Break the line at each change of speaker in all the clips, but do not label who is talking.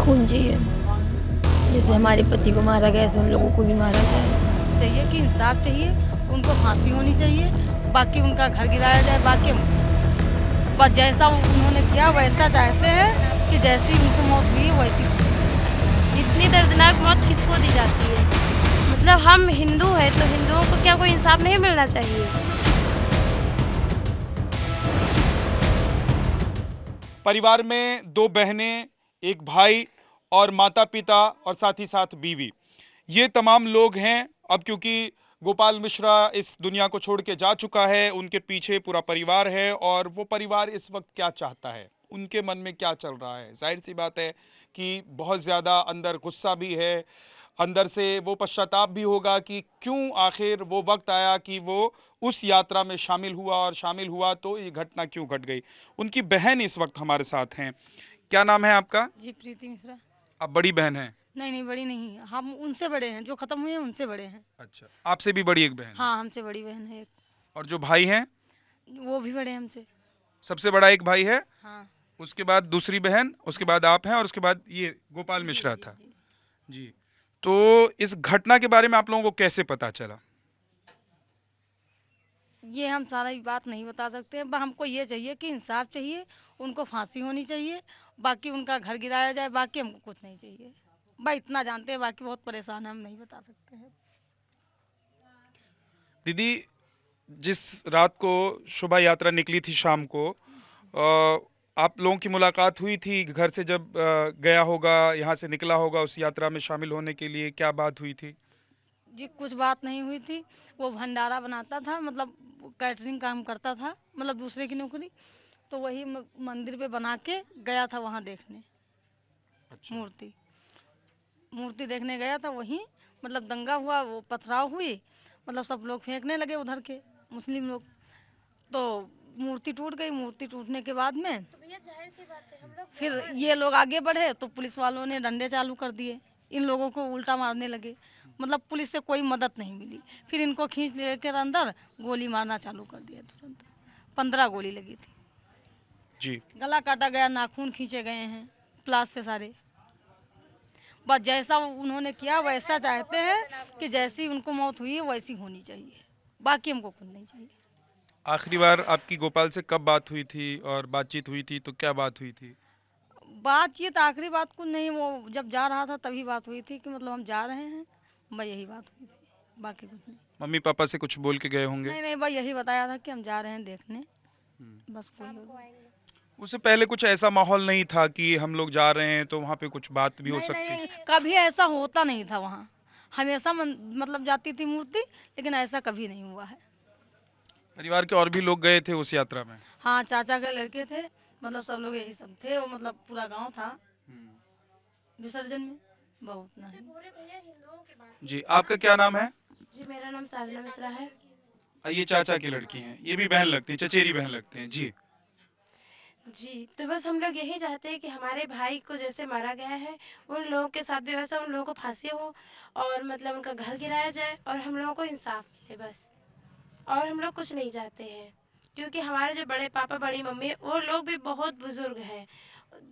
खून चाहिए, जैसे हमारे पति को मारा गया ऐसे उन लोगों को भी मारा जाए।
चाहिए कि इंसाफ चाहिए, उनको फांसी होनी चाहिए, बाकी उनका घर गिराया जाए। बाकी हम बस जैसा उन्होंने किया वैसा चाहते हैं कि जैसी उनको मौत हुई वैसी होनी चाहिए।
इतनी दर्दनाक मौत किसको दी जाती है? मतलब हम हिंदू हैं तो हिंदुओं को क्या कोई इंसाफ नहीं मिलना चाहिए?
परिवार में दो बहनें, एक भाई और माता पिता और साथ ही साथ बीवी, ये तमाम लोग हैं। अब क्योंकि गोपाल मिश्रा इस दुनिया को छोड़ के जा चुका है, उनके पीछे पूरा परिवार है और वो परिवार इस वक्त क्या चाहता है, उनके मन में क्या चल रहा है, जाहिर सी बात है कि बहुत ज्यादा अंदर गुस्सा भी है, अंदर से वो पश्चाताप भी होगा कि क्यों आखिर वो वक्त आया कि वो उस यात्रा में शामिल हुआ और शामिल हुआ तो ये घटना क्यों घट गई। उनकी बहन इस वक्त हमारे साथ हैं। क्या नाम है आपका?
जी प्रीति मिश्रा।
आप बड़ी बहन हैं?
नहीं नहीं, बड़ी नहीं, हम उनसे बड़े हैं, जो खत्म हुए हैं उनसे बड़े हैं।
अच्छा, आपसे भी बड़ी एक बहन है?
हाँ, हमसे बड़ी बहन है एक।
और जो भाई हैं?
वो भी बड़े हैं हमसे।
सबसे बड़ा एक भाई है,
हाँ।
उसके बाद दूसरी बहन, उसके बाद आप हैं और उसके बाद ये गोपाल
जी
मिश्रा
जी
था।
जी।
जी। तो इस घटना के बारे में आप लोगों को कैसे पता चला?
ये हम सारा ही बात नहीं बता सकते, हमको ये चाहिए कि इंसाफ चाहिए, उनको फांसी होनी चाहिए, बाकी उनका घर गिराया जाए। बाकी हमको कुछ नहीं चाहिए, भाई इतना जानते हैं, बाकी बहुत परेशान है, हम नहीं बता सकते हैं।
दीदी, जिस रात को शोभा यात्रा निकली थी शाम को, आप लोगों की मुलाकात हुई थी घर से जब गया होगा, यहाँ से निकला होगा उस यात्रा में शामिल होने के लिए, क्या बात हुई थी?
जी कुछ बात नहीं हुई थी। वो भंडारा बनाता था, मतलब कैटरिंग काम करता था, मतलब दूसरे की नौकरी। तो वही मंदिर पे बना के गया था वहाँ देखने।
अच्छा।
मूर्ति मूर्ति देखने गया था वहीं। मतलब दंगा हुआ, वो पथराव हुई, मतलब सब लोग फेंकने लगे उधर के मुस्लिम लोग। तो मूर्ति टूट गई। मूर्ति टूटने के बाद में
तो भैया जाहिर सी बात है हम लोग
फिर
ब्राह्मण
ये
हैं।
लोग आगे बढ़े तो पुलिस वालों ने डंडे चालू कर दिए, इन लोगों को उल्टा मारने लगे। मतलब पुलिस से कोई मदद नहीं मिली। फिर इनको खींच लेकर अंदर गोली मारना चालू कर दिया तुरंत। 15 गोली लगी थी।
जी।
गला काटा गया, नाखून खींचे गए हैं प्लास से सारे। बस जैसा उन्होंने किया वैसा चाहते हैं कि जैसी उनको मौत हुई वैसी होनी चाहिए। बाकी हमको कुछ नहीं चाहिए।
आखिरी बार आपकी गोपाल से कब बात हुई थी और बातचीत हुई थी तो क्या बात हुई थी?
बातचीत आखिरी बात कुछ नहीं, वो जब जा रहा था तभी बात हुई थी कि मतलब हम जा रहे हैं, बस यही बात हुई थी, बाकी कुछ नहीं।
मम्मी पापा से कुछ बोल के गए होंगे?
नहीं नहीं, बस यही बताया था कि हम जा रहे हैं देखने,
हम्म।
बस कोई
शाम
और
को
बात।
आएंगे।
उससे पहले कुछ ऐसा माहौल नहीं था कि हम लोग जा रहे हैं तो वहां पे कुछ बात भी हो
नहीं नहीं
सकती?
नहीं, कभी ऐसा होता नहीं था वहाँ। हमेशा मतलब जाती थी मूर्ति, लेकिन ऐसा कभी नहीं हुआ है।
परिवार के और भी लोग गए थे उस यात्रा में?
हाँ, चाचा के लड़के थे, मतलब सब लोग यही सब थे, वो मतलब पूरा गांव था
हम्म।
विसर्जन में, बहुत
जी
नहीं।
पूरे भैया हिंदुओं की बात
जी,
कीजिए।
आपका क्या नाम है?
जी मेरा नाम साधना मिश्रा है।
ये चाचा की लड़की हैं, ये भी बहन लगती हैं, चचेरी बहन लगते हैं जी।
जी तो बस हम लोग यही चाहते हैं कि हमारे भाई को जैसे मारा गया है उन लोगों के साथ भी वैसा उन लोगों को फांसी हो और मतलब उनका घर गिराया जाए और हम लोगों को इंसाफ मिले बस। और हम लोग कुछ नहीं चाहते हैं क्योंकि हमारे जो बड़े पापा बड़ी मम्मी वो लोग भी बहुत बुजुर्ग हैं।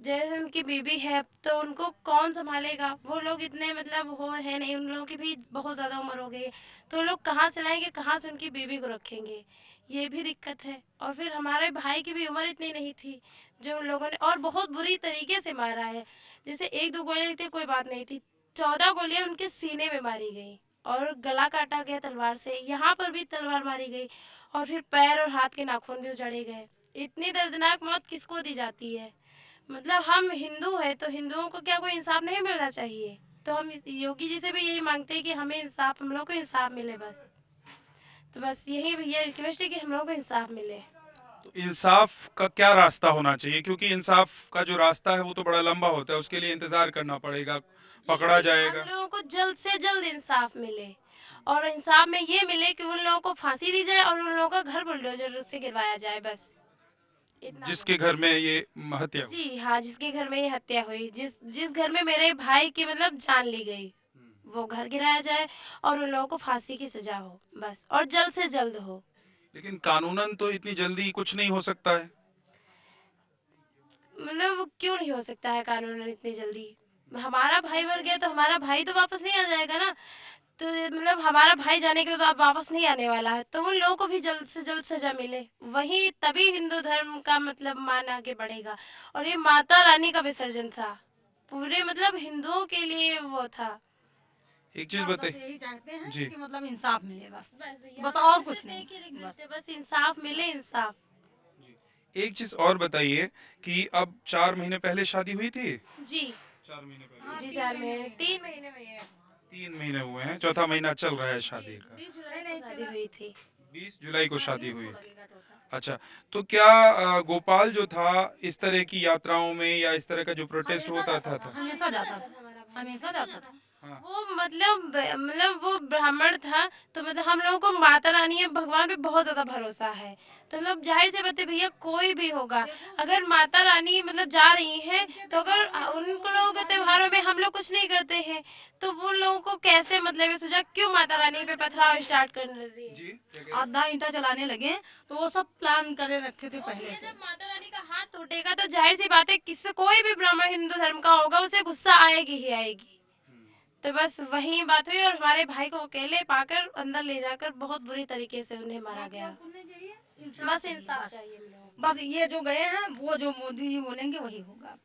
जैसे उनकी बीबी है तो उनको कौन संभालेगा, वो लोग इतने मतलब हो है नहीं, उन लोगों की भी बहुत ज़्यादा उम्र हो गई है। तो लोग कहाँ से लाएंगे, कहाँ से उनकी बीबी को रखेंगे, ये भी दिक्कत है। और फिर हमारे भाई की भी उम्र इतनी नहीं थी जो उन लोगों ने और बहुत बुरी तरीके से मारा है। जैसे एक दो गोलियां लगती कोई बात नहीं थी, 14 गोलियां उनके सीने में मारी गई और गला काटा गया तलवार से, यहाँ पर भी तलवार मारी गई और फिर पैर और हाथ के नाखून भी उजाड़े गए। इतनी दर्दनाक मौत किसको दी जाती है? मतलब हम हिंदू हैं तो हिंदुओं को क्या कोई इंसाफ नहीं मिलना चाहिए? तो हम योगी जी से भी यही मांगते हैं कि हमें इंसाफ, हम लोग को इंसाफ मिले बस। तो बस यही भैया रिक्वेस्ट है कि हम लोगों को इंसाफ मिले।
तो इंसाफ का क्या रास्ता होना चाहिए, क्योंकि इंसाफ का जो रास्ता है वो तो बड़ा लंबा होता है, उसके लिए इंतजार करना पड़ेगा,
जी
पकड़ा
कि हम
जाएगा।
लोगों को जल्द से जल्द इंसाफ मिले और इंसाफ में ये मिले कि उन लोगों को फांसी दी जाए और उन लोगों का घर बुलडोजर से गिरवाया जाए बस। इतना
जिसके
बहुत
घर
है।
में ये हत्या हुई।
जी हाँ, जिसके घर में ये हत्या हुई, जिस जिस घर में मेरे भाई की मतलब जान ली गई, वो घर गिराया जाए और उन लोगों को फांसी की सजा हो बस, और जल्द से जल्द हो।
लेकिन कानूनन तो इतनी जल्दी कुछ नहीं हो सकता है।
मतलब क्यों नहीं हो सकता है कानूनन इतनी जल्दी? हमारा भाई मर गया तो हमारा भाई तो वापस नहीं आ जाएगा ना। तो मतलब हमारा भाई जाने के बाद वापस नहीं आने वाला है, तो उन लोगों को भी जल्द से जल्द सजा मिले, वही तभी हिंदू धर्म का मतलब मान आगे बढ़ेगा। और ये माता रानी का विसर्जन था, पूरे मतलब हिंदुओं के लिए वो था।
एक चीज
बस
बताइए
यही चाहते हैं
जी।
कि मतलब इंसाफ मिले बस।
भैया,
बस
हमारे
और
सिर्फ
कुछ नहीं।
एक ही रिक्वेस्ट
बस
है, बस इंसाफ मिले, इंसाफ।
एक चीज और बताइए कि अब 4 महीने पहले शादी हुई थी।
जी
4 महीने पहले
हाँ,
जी,
3 महीने
3 महीने हुए हैं।
3 महीने हुए हैं, चौथा महीना चल रहा है शादी का।
20 जुलाई को शादी हुई थी।
20 जुलाई को
हाँ,
शादी
20
हुई
को
थी।
लगेगा चौथा।
अच्छा, तो क्या गोपाल जो था इस तरह की यात्राओं में या इस तरह का जो प्रोटेस्ट
हमेशा
होता
जाता
था?
था, हमेशा जाता था,
हमारा भाई
हमेशा जाता था।
हाँ।
वो मतलब वो ब्राह्मण था, तो मतलब हम लोगों को माता रानी या भगवान पे बहुत ज्यादा भरोसा है। तो मतलब जाहिर सी बात है भैया, कोई भी होगा, अगर माता रानी मतलब जा रही हैं, तो अगर उन लोगों के त्योहारों में हम लोग कुछ नहीं करते हैं, तो वो लोगों को कैसे मतलब ये सोचा क्यों माता रानी पे पथराव स्टार्ट करने दिए।
जी, क्या कह रहे हैं?
आधा ईंटा चलाने लगे तो वो सब प्लान करे रखे थे पहले
ये
से।
जब माता रानी का हाथ टूटेगा तो जाहिर सी बात है, किसी कोई भी ब्राह्मण हिंदू धर्म का होगा उसे गुस्सा आएगी ही आएगी। तो बस वही बात हुई, और हमारे भाई को अकेले पाकर अंदर ले जाकर बहुत बुरी तरीके से उन्हें मारा गया। बस इंसाफ चाहिए हम लोगों को।
बस ये जो गए हैं वो जो मोदी जी बोलेंगे वही होगा,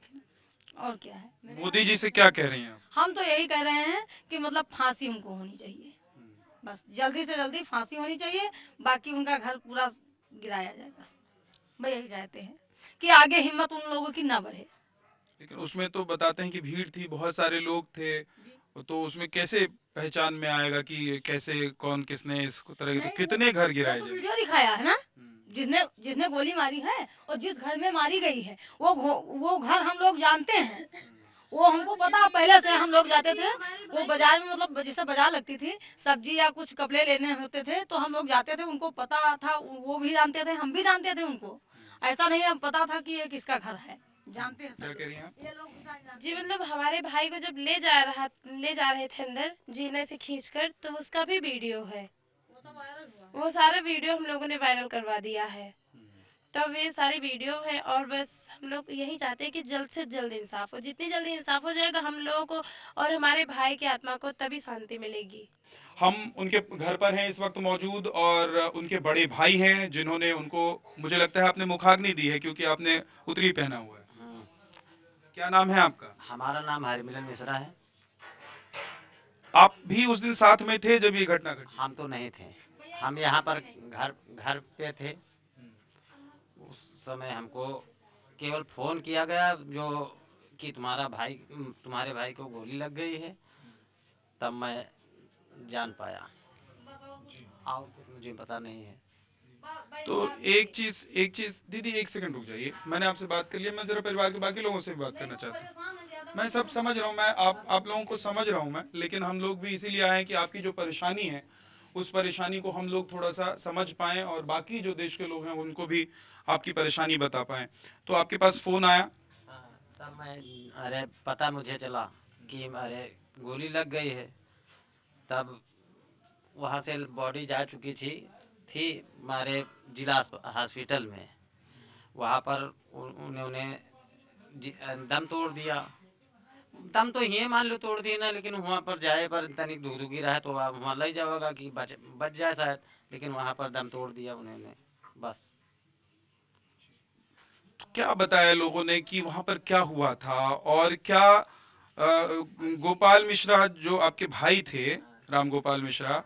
और क्या है।
मोदी जी से क्या कह रही हैं आप?
हम तो यही कह रहे हैं कि मतलब फांसी उनको होनी चाहिए, बस जल्दी से जल्दी फांसी होनी चाहिए, बाकी उनका घर पूरा गिराया जाए बस। भाई यही चाहते हैं कि आगे हिम्मत उन लोगों की ना बढ़े।
लेकिन उसमें तो बताते हैं कि भीड़ थी, बहुत सारे लोग थे, तो उसमें कैसे पहचान में आएगा कि कैसे कौन किसने इस तरह के, तो
नहीं,
कितने घर
वो
गिराए
तो
जाएंगे?
वीडियो दिखाया है ना, जिसने जिसने गोली मारी है और जिस घर में मारी गई है वो घर हम लोग जानते हैं, वो हमको पता, पहले से हम लोग जाते थे वो बाजार में, मतलब जैसे बाजार लगती थी, सब्जी या कुछ कपड़े लेने होते थे तो हम लोग जाते थे, उनको पता था, वो भी जानते थे, हम भी जानते थे उनको। ऐसा नहीं है पता था कि ये किसका घर है, जानते हैं
क्या
सब
कह रही हैं आप?
लोग। ये लोग जानते
जी
हैं।
मतलब हमारे भाई को जब ले जा रहे थे अंदर जीने से खींचकर, तो उसका भी वीडियो है।
वो सब वायरल हुआ।
वो सारा वीडियो हम लोगों ने वायरल करवा दिया है। तब ये सारी वीडियो है, और बस हम लोग यही चाहते हैं कि जल्द से जल्द इंसाफ हो, जितनी जल्दी इंसाफ हो जाएगा हम लोगों को और हमारे भाई की आत्मा को तभी शांति मिलेगी।
हम उनके घर पर हैं इस वक्त मौजूद, और उनके बड़े भाई हैं जिन्होंने उनको, मुझे लगता है आपने मुखाग्नि दी है क्योंकि आपने उत्तरी पहना हुआ है। क्या नाम है आपका?
हमारा नाम हरमिलन मिश्रा है।
आप भी उस दिन साथ में थे जब ये घटना घटी?
हम तो नहीं थे, हम यहाँ पर घर घर पे थे। उस समय हमको केवल फोन किया गया जो कि तुम्हारे भाई को गोली लग गई है, तब मैं जान पाया, और कुछ मुझे पता नहीं है।
तो एक चीज दीदी, एक सेकंड रुक जाइए, मैंने आपसे बात कर लिया, मैं जरा परिवार के बाकी लोगों से भी बात करना चाहता हूँ। मैं सब समझ रहा हूँ, मैं आप लोगों को समझ रहा हूँ मैं, लेकिन हम लोग भी इसीलिए आए हैं कि आपकी जो परेशानी है उस परेशानी को हम लोग थोड़ा सा समझ पाएं और बाकी जो देश के लोग हैं उनको भी आपकी परेशानी बता पाएं। तो आपके पास फोन आया?
तब मैं, अरे पता मुझे चला कि अरे गोली लग गई है, तब वहाँ से बॉडी जा चुकी थी हमारे जिला हॉस्पिटल में। वहाँ पर उन्होंने दम तोड़ दिया। दम तो ये मान लो तोड़ दिए ना, लेकिन वहाँ पर जाए पर तनिक दुखी रहा तो वहाँ ले जाओगा कि बच जाए शायद, लेकिन वहाँ पर दम तोड़ दिया उन्होंने बस।
तो क्या बताया लोगों ने कि वहां पर क्या हुआ था, और क्या गोपाल मिश्रा जो आपके भाई थे, राम गोपाल मिश्रा,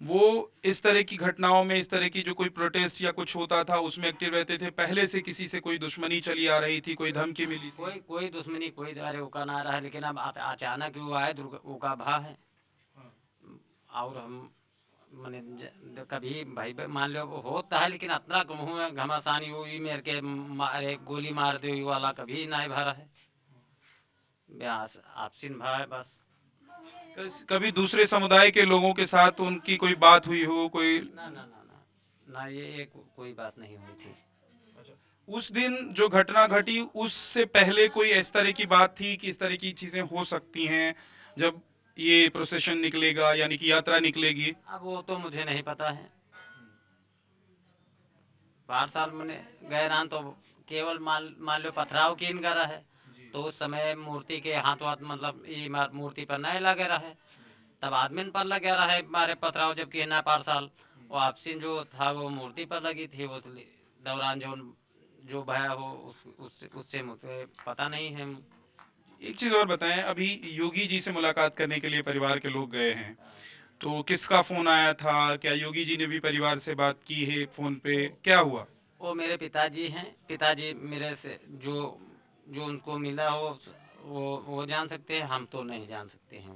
वो इस तरह की घटनाओं में, इस तरह की जो कोई प्रोटेस्ट या कुछ होता था उसमें एक्टिव रहते थे? पहले से किसी से कोई दुश्मनी चली आ रही थी, कोई धमकी मिली थी?
कोई दुश्मनी, कोई अरे उका ना रहा है, लेकिन अब अचानक वो आए उका भा है। और हम मैंने कभी भाई मान लो होता है, लेकिन इतना घमासानी वो मेरे के मारे गोली मार दे वाला कभी ना भरा है। आपसी भाई बस।
कभी दूसरे समुदाय के लोगों के साथ उनकी कोई बात हुई हो? कोई
ना ना ना ना ना, ये कोई बात नहीं हुई थी।
उस दिन जो घटना घटी उससे पहले कोई इस तरह की बात थी कि इस तरह की चीजें हो सकती हैं जब ये प्रोसेशन निकलेगा, यानी कि यात्रा निकलेगी?
अब वो तो मुझे नहीं पता है। 12 साल मैंने गए ना, तो केवल मान लो पथराव की इन करा है, तो उस समय मूर्ति के हाथों हाथ मतलब ये मूर्ति पर नहीं लगे रहे, तब आदमी पर लगे रहे हमारे पथराव, जबकि ना पार्सल वो आपसी जो था वो मूर्ति पर लगी थी। वो दौरान जो भया हो उससे मुझे पता नहीं है।
एक चीज और बताएं, अभी योगी जी से मुलाकात करने के लिए परिवार के लोग गए हैं, तो किसका फोन आया था? क्या योगी जी ने भी परिवार से बात की है फोन पे? क्या हुआ?
वो मेरे पिताजी हैं, पिताजी मेरे से जो जो उनको मिला हो वो जान सकते हैं, हम तो नहीं जान सकते हैं।